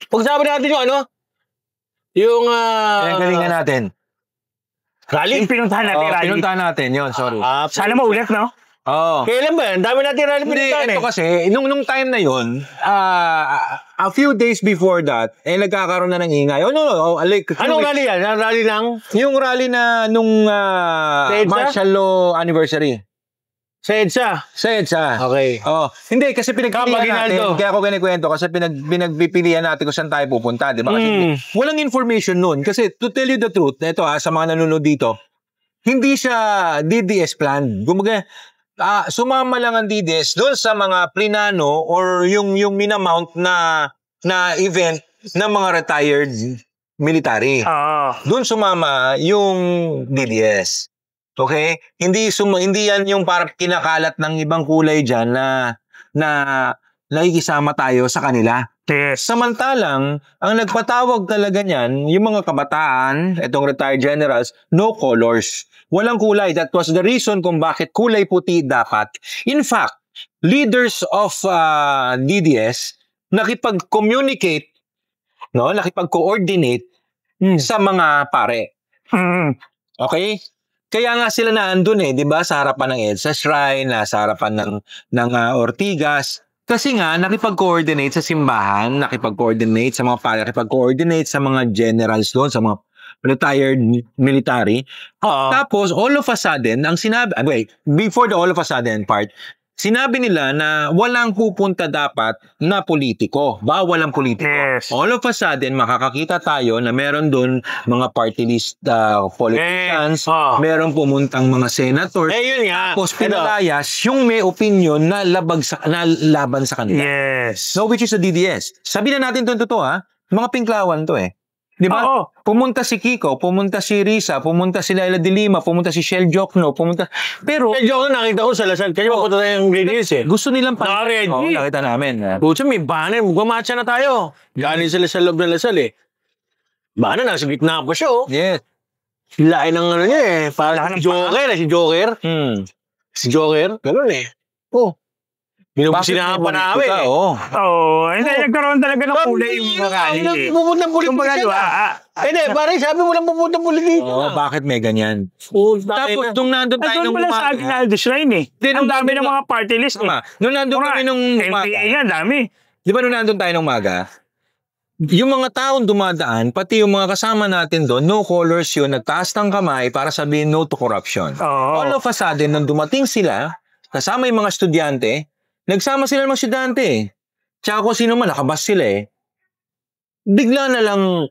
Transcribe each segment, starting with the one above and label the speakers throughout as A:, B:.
A: Pag-usapan natin yung ano? Yung,
B: galingan natin.
A: rally?
C: Yung pinuntahan natin, rally.
B: Pinuntahan natin yun, sorry.
C: Sana maulit, no?
A: Kailan ba? Ang dami natin rally pinuntahan
B: Ito kasi, nung time na yun, a few days before that, nagkakaroon na ng ingay.
A: Anong rally yan? Ang rally ng?
B: Yung rally na nung martial law anniversary.
A: Sa EDSA?
B: Sa EDSA.
A: Okay.
B: Hindi, kasi pinagpilihan natin. Kaya ako kinikwento kasi pinagpipilihan natin kung saan tayo pupunta, di ba? Kasi walang information nun. Kasi to tell you the truth, ito sa mga nanonood dito, hindi siya DDS plan. Gumaga, sumama lang ang DDS doon sa mga plinano or yung minamount na event ng mga retired military. Doon sumama yung DDS. Okay? Hindi yan yung parang kinakalat ng ibang kulay dyan na nakikisama tayo sa kanila.
C: Yes.
B: Samantalang, ang nagpatawag talaga niyan, yung mga kabataan, itong retired generals, no colors. Walang kulay. That was the reason kung bakit kulay puti dapat. In fact, leaders of DDS nakipag-communicate, nakipag-coordinate sa mga pare. Okay? Kaya nga sila na andun di ba? Sa harapan ng EDSA Shrine, sa harapan ng Ortigas. Kasi nga, nakipag-coordinate sa simbahan, nakipag-coordinate sa mga pare, nakipag-coordinate sa mga generals doon, sa mga retired military. Tapos, all of a sudden, before the all of a sudden part, sinabi nila na walang pupunta dapat na politiko. Bawal ang politiko.
C: Yes.
B: All of a sudden, makakakita tayo na meron doon mga party list politicians, meron pumuntang mga senators.
A: Yun nga.
B: Tapos pinalayas yung may opinion na laban sa kanila.
C: Yes.
B: So, which is the DDS. Sabi na natin ito totoo, mga pinklawan to Di ba? Pumunta si Kiko, pumunta si Risa, pumunta si Laila de Lima, pumunta si Shell Jokno, pero
A: Shell Jokno nakita ko sa Lasal. Kaya mapunta tayo yung DDS
B: gusto nilang
A: nakita
B: namin.
A: Pucha, may banner. Gumamatcha na tayo. Galing sila sa loob ng Lasal Banner, nasa gitna pa siya
B: Yes.
A: Lain ng ano niya Parang si Joker. Si Joker. Ganun Sinama namin
C: Hindi, nagkaroon talaga ng kulay yung rally.
A: Pupuntang politician Hindi, parang sabi mo lang pupuntang politician
B: Bakit may ganyan? Tapos, nung nandun tayo nung
C: pala sa Aguinaldo Shrine Ang dami ng mga party list
B: Nung nandun kami nung umaga.
C: NPA dami.
B: Di ba nung nandun tayo nung umaga? Yung mga taong dumadaan, pati yung mga kasama natin doon, no colors yun, nagtaas ng kamay para sabihin no to corruption. All of a sudden, nung dumating sila, kasama yung mga estudyante, nagsama sila ng mga estudyante Tsaka kung sino man, nakabas sila bigla na lang,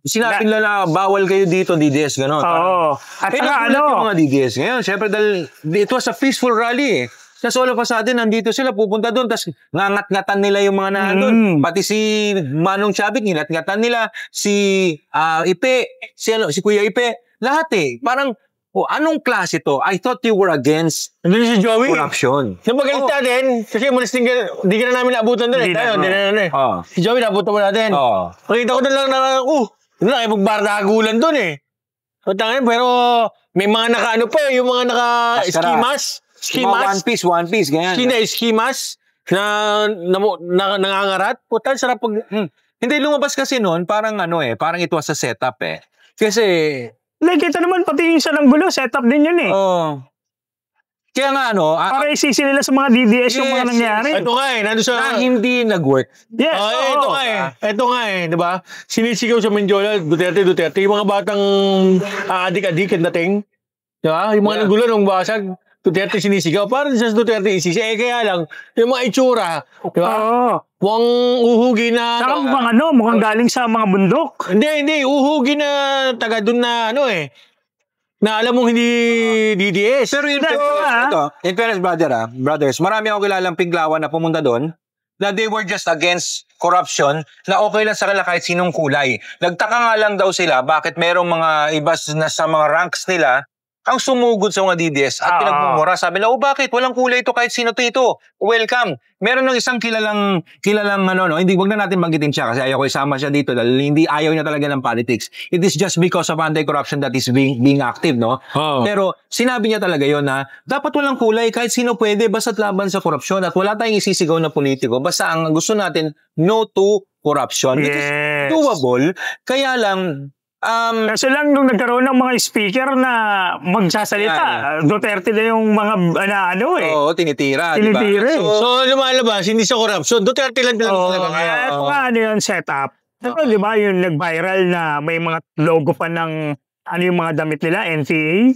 B: sinabi nila na bawal kayo dito, DDS, gano'n.
C: At saka
B: yung mga DDS ngayon, syempre dahil it was a peaceful rally Tapos all of a sudden, nandito sila, pupunta doon, tapos ngangat-ngatan nila yung mga nandun. Pati si Manong Chavit, nginat-ngatan nila, si Ipe, si Kuya Ipe, lahat Parang, anong klase to? I thought you were against
A: si Joey
B: corruption.
A: Napagalit natin, kasi molesting hindi ka na namin naabutan doon Si Joey naabutan mo natin. Pakita ko na lang na, nakipagbardagulan doon Pero may mga naka-ano pa yung mga naka-skimas.
B: One piece, ganyan.
A: Skimas na nangangarat. Putal, sarap pag...
B: Hindi, lumabas kasi noon, parang parang it was a setup Kasi...
C: Nakikita naman, pati yung isa ng gulo, setup din yun
B: Kaya nga
C: para isisi nila sa mga DDS yung mga nangyari.
A: Ito nga nandun sa...
B: Na hindi nag-work.
C: Yes,
A: ito nga diba? Sinisigaw sa Menjola, Duterte. Yung mga batang adik-adik ang dating. Diba? Yung mga nagulo nung basag. Duterte sinisigaw. Parang sa Duterte isisi. Kaya lang, yung mga itsura. Diba? Huwag uhugi na...
C: Saka mukhang galing sa mga bundok.
A: Hindi. Uhugi na taga dun na na alam mong hindi DDS.
B: Pero in fairness, brothers, marami akong kilalang piglawan na pumunta doon na they were just against corruption na okay lang sa kanila kahit sinong kulay. Nagtaka nga lang daw sila bakit merong mga iba na sa mga ranks nila ang sumugod sa mga DDS at pinagmumura. Sabi na, bakit? Walang kulay ito kahit sino ito. Welcome. Meron ng isang kilalang hindi, wag na natin banggitin siya kasi ayaw ko isama siya dito dahil ayaw niya talaga ng politics. It is just because of anti-corruption that is being active, no? Pero sinabi niya talaga yon na dapat walang kulay kahit sino pwede basta't laban sa korupsyon at wala tayong isisigaw na politiko. Basta ang gusto natin, no to corruption. It is doable. Kaya lang,
C: kasi lang nung nagkaroon ng mga speaker na magsasalita, Duterte na yung mga
B: Oo, tinitira.
C: Tinitira.
B: Diba?
A: So, lumalabas, hindi sa corruption. Duterte lang talaga.
C: Ito nga yung setup. Ito, di ba, yung nag-viral na may mga logo pa ng yung mga damit nila, NCA.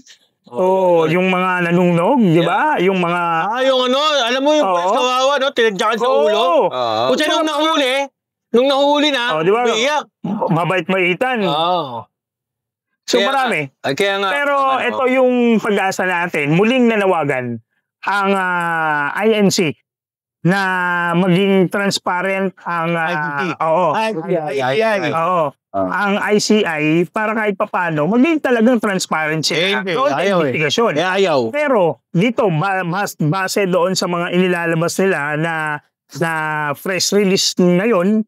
C: Yung mga nanungnog, di ba? Yung mga...
A: yung alam mo yung kawawa, no? Tinadyakan sa ulo. Kung nung nahuli na,
C: di ba?
A: umiiyak.
C: Mabait maitan. So marami.
B: Kaya nga,
C: pero ito yung pag-asa natin, muling nanawagan ang INC na maging transparent ang ang ICI para kahit papano maging talagang transparent sila. Investigasyon. Pero dito, base doon sa mga inilalabas nila na press release ngayon,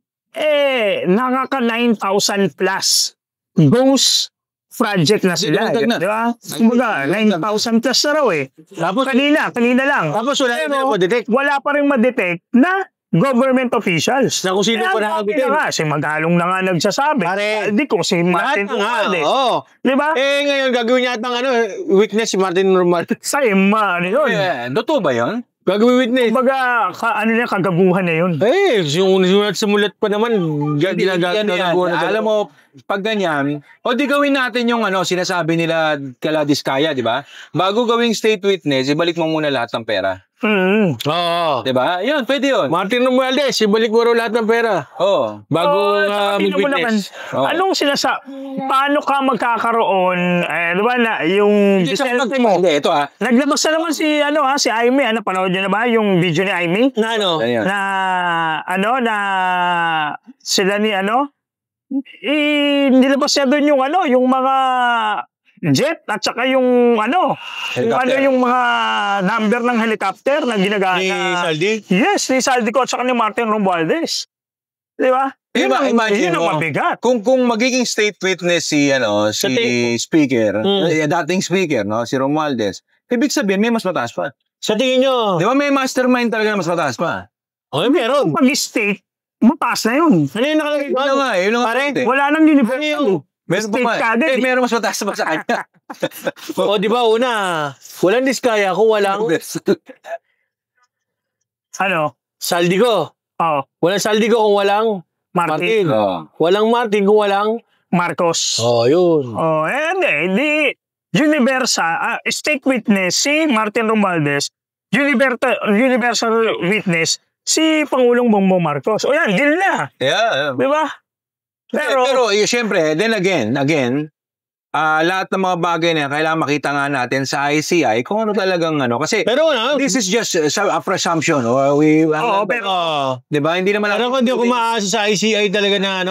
C: nakaka 9,000 plus ghost project na sila. Di ba? Kumbaga, 9,000 plus na raw Tapos, kanina lang.
A: Tapos
C: wala pa rin ma-detect na government officials.
A: Na kung sino pa nakabigay.
C: Si Magalong na nga nagsasabi. Di ko si Martin Romualdez. Di ba?
A: Ngayon gagawin yata weakness si Martin Romualdez.
C: Yun.
B: Totoo ba yun?
A: Gagawin witness.
C: Kumbaga, kagaguhan na yun.
A: Yung sumulat pa naman, ginagaguhan na.
B: Alam mo, pag ganyan, di gawin natin yung sinasabi nila kala Diskaya, di ba? Bago gawing state witness, ibalik mo muna lahat ng pera. Di ba? Yun, pwede yun.
A: Martin Romualdez, ibalik mo raw lahat ng pera.
B: Bago
A: mag-witness.
C: Anong paano ka magkakaroon, di ba na, yung Vicente mo?
B: Ito
C: naglabas na naman si Aimee, napanood niyo na ba yung video ni Aimee? Na sila ni nilabas niya doon yung mga jet at saka yung yung mga number ng helicopter na ginagamit
A: ni Saldi?
C: Yes, ni Saldi ko at saka ni Martin Romualdez. Di ba?
B: Imagine mo,
C: mabigat.
B: Kung magiging state witness si speaker, dating speaker, no, si Romualdez, ibig sabihin may mas mataas pa.
A: Sa tingin nyo?
B: Di ba may mastermind talaga na mas mataas pa?
C: Meron. Pag-state, mataas na yun.
A: Ano yung nakalagay?
C: Pare, wala nang uniform.
B: Meron mas mataas pa sa kanya.
A: Di ba una, walang Diskaya kung walang Saldi ko. Walang Saldi ko kung walang Martin. Walang Martin kung walang
C: Marcos.
A: Yun.
C: Hindi. State witness si Martin Romualdez, universal witness si Pangulong Bongbong Marcos. Yan, deal na.
B: Yeah.
C: Di ba?
B: Pero syempre, then again, lahat ng mga bagay na kailangan makita nga natin sa ICI kung ano talagang kasi this is just a presumption. Di ba? Hindi naman
A: pero kung hindi ako maasa sa ICI talaga na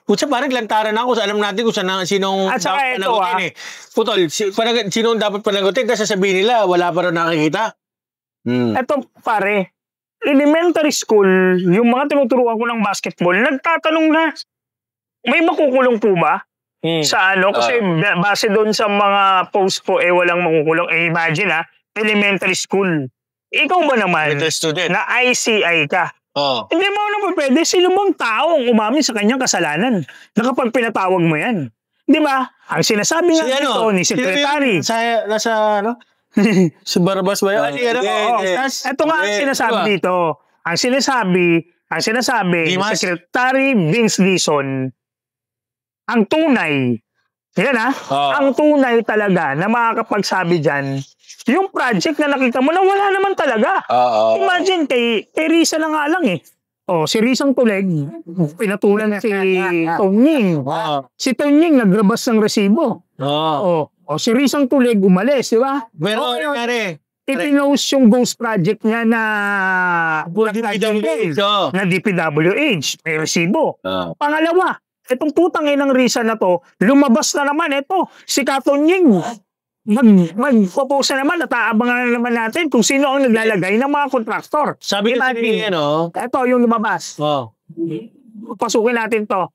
A: Kutsa parang lantaran ako sa alam natin kung sinong
C: at saka ito
A: Putol, sinong dapat panagutin kasi sabihin nila wala pa rin nakikita.
C: Ito pare, elementary school, yung mga tinuturuan ko ng basketball, nagtatanong na, may makukulong po ba? Sa kasi base doon sa mga post po, walang makukulong. Imagine elementary school. Ikaw ba naman, na ICI ka? Hindi mo naman pwede, sino bang tao ang umamin sa kanyang kasalanan na kapag pinatawag mo yan? Di ba? Ang sinasabi nga dito ni Secretary.
A: Si Barabas ba yun?
C: Ito nga ang sinasabi dito. Ang sinasabi ni Secretary Vince Dizon, ang tunay, ang tunay talaga na makakapagsabi dyan, yung project na nakita mo na wala naman talaga. Imagine kay Risa na nga lang si Risang Tuleg, pinatulan si Tonying. Si Tonying nagrabas ng resibo. Si Risang Tuleg umalis, di ba?
A: Pero nangyari?
C: Ipinost yung ghost project niya na DPWH. May resibo. Pangalawa, Itong putang inang Risa na to, lumabas na naman ito, si Katonying. Magpo-post na naman at aabangan na naman natin kung sino ang naglalagay ng mga kontraktor.
A: Sabi ko
C: ito yung lumabas. Pasukin natin to.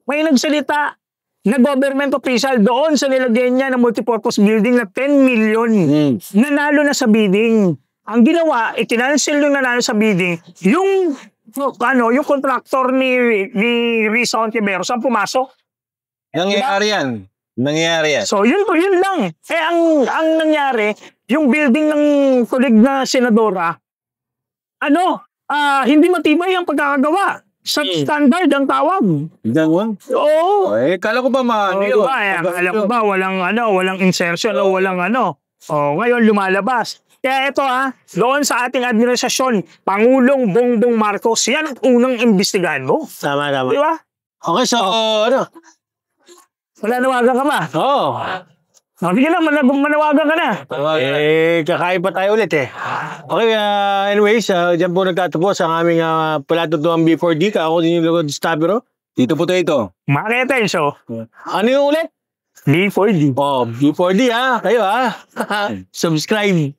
C: May nagsalita na government official doon sa nilagyan niya ng multipurpose building na 10 million. Nanalo na sa bidding. Ang ginawa, itinansel yung nanalo sa bidding, yung kontraktor ni Risa Ontiveros ang pumasok.
B: Nangyayari yan.
C: So, yun lang. Ang nangyari, yung building ng tulig na senadora, hindi matibay ang pagkakagawa. Substandard ang tawag.
B: Ganun?
C: Oo.
B: Kala ko ba
C: Kala ko ba walang insertion o walang ngayon lumalabas. Kaya ito doon sa ating administrasyon, Pangulong Bongbong Marcos, yan ang unang imbestigahan mo.
A: Tama.
C: Di ba?
A: Okay, so,
C: Wala nawagan ka ba?
A: Oo.
C: Sige na, manawagan ka na.
A: Kakain pa tayo ulit eh. Okay, anyways, dyan po nagtatapos ang aming palatutuang B4D. Ako din yung Lugod Stabero.
B: Dito po tayo.
C: Makita yun, so.
A: Ano yung ulit?
C: B4D.
A: B4D Kayo Subscribe.